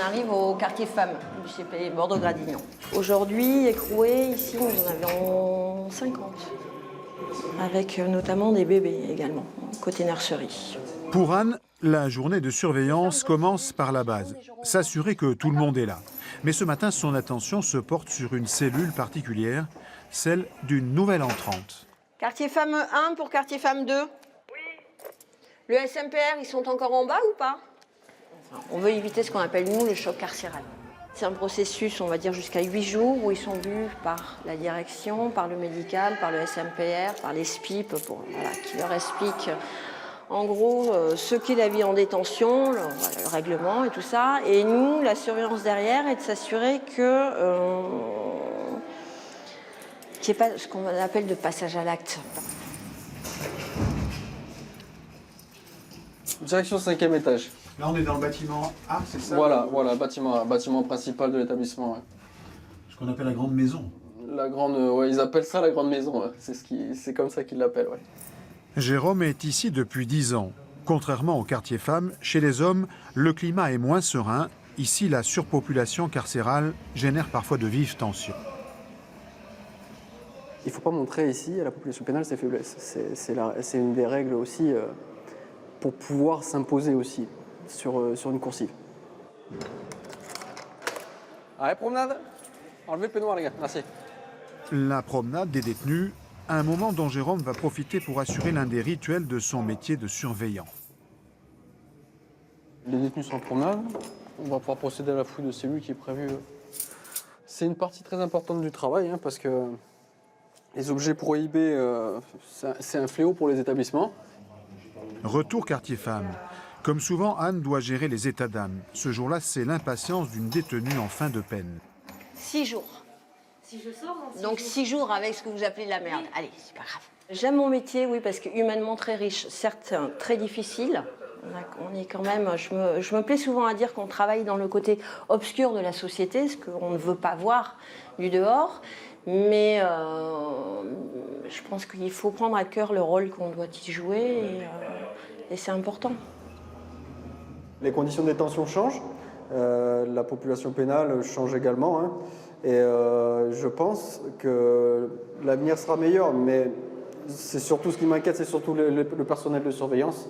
arrive au quartier femmes du CPE Bordeaux-Gradignan. Aujourd'hui, écroués, ici, nous en avions 50. Avec notamment des bébés également, côté nurserie. Pour Anne, la journée de surveillance commence par la base, s'assurer que tout le monde est là. Mais ce matin, son attention se porte sur une cellule particulière, celle d'une nouvelle entrante. Quartier femme 1 pour quartier femme 2. Oui. Le SMPR, ils sont encore en bas ou pas? On veut éviter ce qu'on appelle, nous, le choc carcéral. C'est un processus, on va dire, jusqu'à 8 jours où ils sont vus par la direction, par le médical, par le SMPR, par les SPIP, qui leur expliquent en gros ce qu'est la vie en détention, le règlement et tout ça. Et nous, la surveillance derrière est de s'assurer que qu'il n'y ait pas ce qu'on appelle de passage à l'acte. Direction 5e étage. Là, on est dans le bâtiment A, c'est ça? Voilà, bâtiment principal de l'établissement. Ouais. Ce qu'on appelle la grande maison. La grande, ouais, ils appellent ça la grande maison. Ouais. C'est comme ça qu'ils l'appellent. Ouais. Jérôme est ici depuis 10 ans. Contrairement au quartier femmes, chez les hommes, le climat est moins serein. Ici, la surpopulation carcérale génère parfois de vives tensions. Il ne faut pas montrer ici à la population pénale ses faiblesses. C'est une des règles aussi pour pouvoir s'imposer aussi sur une coursive. Allez, promenade. Enlevez le peignoir, les gars. Merci. La promenade des détenus, un moment dont Jérôme va profiter pour assurer l'un des rituels de son métier de surveillant. Les détenus sont en promenade. On va pouvoir procéder à la fouille de cellules qui est prévue. C'est une partie très importante du travail parce que les objets prohibés, c'est un fléau pour les établissements. Retour quartier femmes. Comme souvent, Anne doit gérer les états d'âme. Ce jour-là, c'est l'impatience d'une détenue en fin de peine. 6 jours. Si je sors, Donc 6 jours avec ce que vous appelez de la merde. Allez, c'est pas grave. J'aime mon métier, oui, parce que humainement très riche, certes très difficile. On est quand même, je me plais souvent à dire qu'on travaille dans le côté obscur de la société, ce qu'on ne veut pas voir du dehors. Mais je pense qu'il faut prendre à cœur le rôle qu'on doit y jouer et c'est important. Les conditions de détention changent, la population pénale change également. Et je pense que l'avenir sera meilleur, mais c'est surtout ce qui m'inquiète, c'est surtout le personnel de surveillance.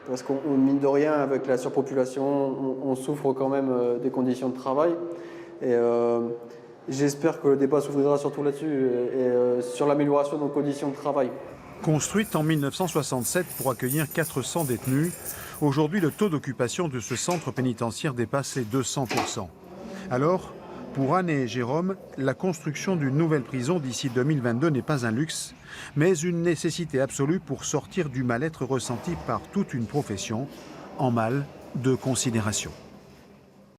Parce qu'on mine de rien, avec la surpopulation, on souffre quand même des conditions de travail. Et j'espère que le débat s'ouvrira surtout là-dessus et sur l'amélioration de nos conditions de travail. Construite en 1967 pour accueillir 400 détenus, aujourd'hui le taux d'occupation de ce centre pénitentiaire dépasse les 200%. Alors, pour Anne et Jérôme, la construction d'une nouvelle prison d'ici 2022 n'est pas un luxe, mais une nécessité absolue pour sortir du mal-être ressenti par toute une profession en mal de considération.